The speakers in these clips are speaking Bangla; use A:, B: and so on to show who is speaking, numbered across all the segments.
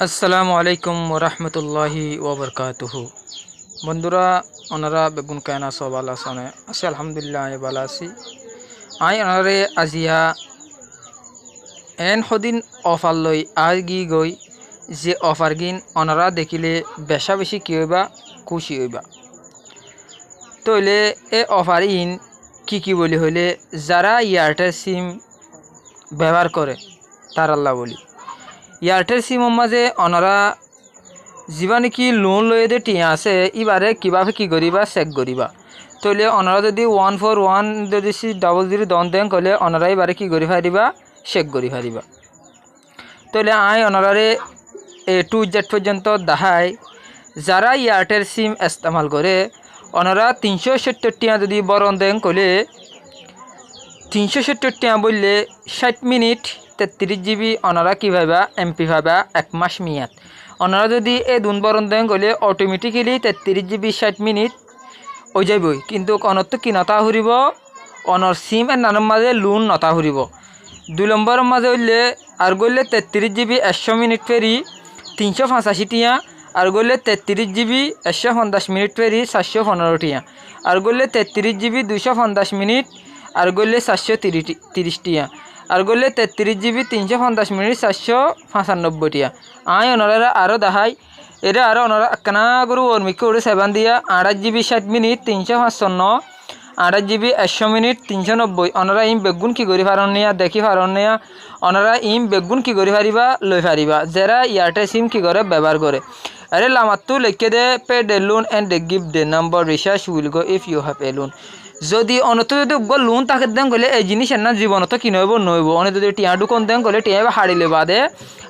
A: আসসালামু আলাইকুম ওরহমতুল্লাহি ওবরকাতুহু। বন্ধুরা, ওনারা বেগুন কেনা সব আল্লাহ সনে আছে আলহামদুলিল্লাহ ভালো আছি। ওনারে আজিয়া এন সদিন অফার লই গি গই যে অফার গিন ওনারা দেখিলে বেশা বেশি কি হইবা খুশি হইবা। তইলে এ অফার ইন কি বলি হইলে যারা এয়ারটেল সিম ব্যবহার করে তার আল্লাহ বলি। এয়ারটেল সিম মাঝে ওনারা যা নাকি লোন লয়ে যে টিয়া আছে এবারে কীভাবে কী করিবা চেক করিবা। তইলে ওনারা যদি 141 যদি 00 দন দেন কলে ওনারা এবারে কী করি ফারিবা চেক করি ফারিবা। তইলে ওনারারে A to Z পর্যন্ত দেখায় যারা এয়ারটেল সিম ইস্তেমাল করে ওনারা 370 টিয়া যদি বরণ দেন কলে 370 টিয়া বললে 60 মিনিট 33 GB ওনারা কী ভাইবা MP ভাইবা 1 মাস মেয়াদ। ওনারা যদি এই দুন বরণ দেন গলে অটোমেটিক্যালি 33 GB 60 মিনিট হয়ে যাবই, কিন্তু অনর্থ কি নতা হরিব অনর সিম এর নামের মাঝে লোন নতা হরিব। 2 নম্বরের মাঝে হইলে আর গলে 33 GB 100 মিনিট ফেরি 385 টিয়া, আর গলে 33 GB 150 মিনিট ফেরি 415 টিয়া, আর গলে 33 GB 250 মিনিট আর গলে 430 টিয়া, আর গলে 33 GB 350 মিনিট 495 টিয়া। ওনারা আরও দেখাই এটা আরও ওনারা কেনা গরু ওরমিকে ওরে 7 দিয়া 28 GB 60 মিনিট 355, 28 GB 100 মিনিট 390। ওনারা ইম বেগুন কি করি পারন নিয়া দেখি পারন নিয়া ওনারা ইম বেগুন কি করি পারিবা লই পারিবা যারা এয়ারটেল সিম কি করে ব্যবহার করে। আরে লামাত্তু লিখে দে pay the loan and they give the number recharge will go if you have a loan. যদি অনত যদি লোন তাকে দেন গলে এই জিনিস না জীবনত কি নইব নইব। অনেক যদি টিয়া ঢুকন দেন গলে টিয়া হারিলে বাদে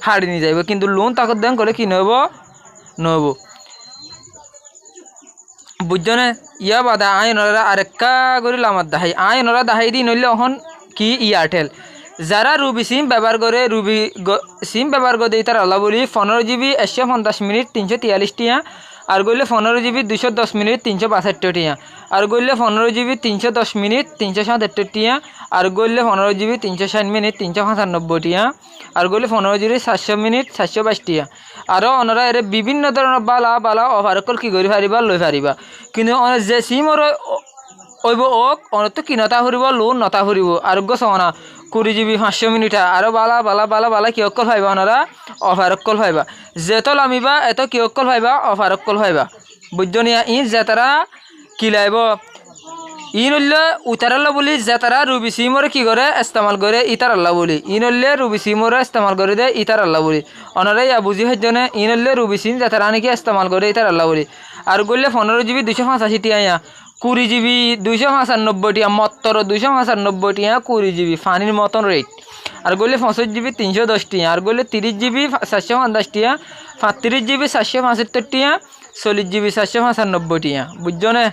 A: হারি নিয়ে যাইব, কিন্তু লোন তাকে দেন গলে কি নইব নইব। বুঝছনে ইয়া বাদা ওনারা আরেক্কা করে লামাত দেখাই ওনারা দেখাই দিই নইলে এখন কি এয়ারটেল যারা রুবি সিম ব্যবহার করে রুবি সিম ব্যবহার করে তার আল্লাহ বলি 15 GB 150 মিনিট 343 টিয়া, আর গইলে 15 GB 210 মিনিট 362 টিয়া, আর গইলে 15 GB 310 মিনিট 377 টিয়া, আর গইলে 15 GB 360 মিনিট 395 টিয়া, আর গইলে 15 GB 700 মিনিট 722 টিয়া। আরও ওনারা এর বিভিন্ন ধরনের বালা বালা অফার কল কি করি পারিবা লই পারিবা, কিন্তু যে সিম ওইব ওক অনত কি নতা ফুরিব লোন নতা ফুরিব। আরোগ্য সমানা 20 GB 500 মিনিট আরও বালা বালা বালা বালা কি অকল পাইবা ওনারা অফার অকল পাইবা। যেত লামিবা এত কি অকল পাইবা অফার অকল পাইবা। বুঝনিয়া যে তারা কি লাইব হইলে উতারাল্লা বলি যে তারা রুবি সিমরে কি করে ইস্তেমাল করে ইতার আল্লাহ বলি হইলে রুবি সিমরে ইস্তেমাল করে দে ইতার আল্লাহ বলি। ওনারাই বুঝি হইজনে হইলে রুবি সিম যে তারা নাকি ইস্তেমাল করে ইতার আল্লাহ বলি। আর গলে 15 GB 285 টিয়া, 20 GB 295 টিয়া, মত্তর 295 টিয়া, 20 GB ফানির মতন রেট। আর গলে 65 GB 310 টিয়া, আর গলে 30 GB 450 টিয়া, 35 GB 475 টিয়া, 40 GB 495 টিয়া। বুঝছনে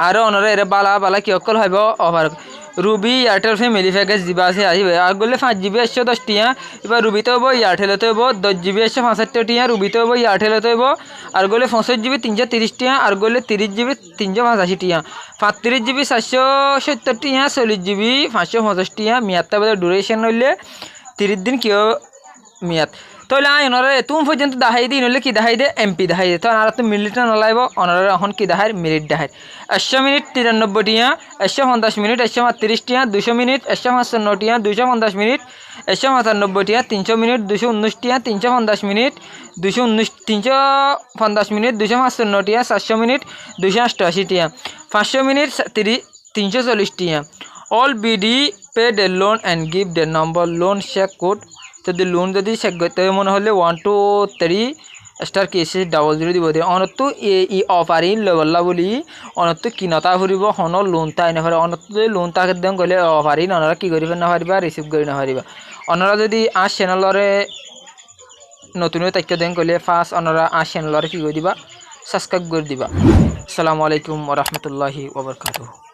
A: আরও ওনারা এর বালা বালা কি অকল হইব offer Ruby Airtel family package যা আছে আসবে। আর গলে 5 GB 110 টিয়া, এবার রুবিতে হইব এয়ারটেলতে হইব 10 GB 165 টিয়া, রুবিতে হইব এয়ারটেলতে হইব। আর গলে 65 GB 330 টিয়া, আর গলে 30 GB 385 টিয়া, 35 GB 470 টিয়া, 40 GB 550 টিয়া। মেয়াদটা বলে ডিউরেশন হইলে 30 দিন কেউ মেয়াদ। তাহলে ওনারা তুমি পর্যন্ত দেখাই দিই নইলে কি দেখাই দে MP দেখাই দে। তো আর তো মিনিটটা নলাইব ওনারা এখন কি দেখায় মিনিট দেখায় 100 মিনিট 93 টিয়া, 150 মিনিট 138 টিয়া, 200 মিনিট 155 টিয়া, 250 মিনিট 195 টিয়া, 300 মিনিট 219 টিয়া, 350 মিনিট 219 350 মিনিট 255 টিয়া, 400 মিনিট 288 টিয়া, 500 মিনিট 340 টিয়া। All BD pay the loan and give the number loan check code. যদি লোন যদি চেক করতে মনে হলে 1 2 3 স্টার কেসে 00 দিব দিয়ে অনতো এই অফার ইন লবল্লা বলি অনতো কিনতা ফুরিব হন লোন তাই না পারে। অনত যদি লোন তাকে দেন গলে অফার ইন ওনারা কি করিবে না পারিবা রিসিভ করি না পারিবা। ওনারা যদি চ্যানেলরে নতুন তথ্য দেন গলে ফার্স্ট ওনারা চ্যানেলরে কি করে দিবা সাবস্ক্রাইব করে দিবা। আসসালামু আলাইকুম ওয়া রাহমাতুল্লাহি ওয়া বারাকাতুহু।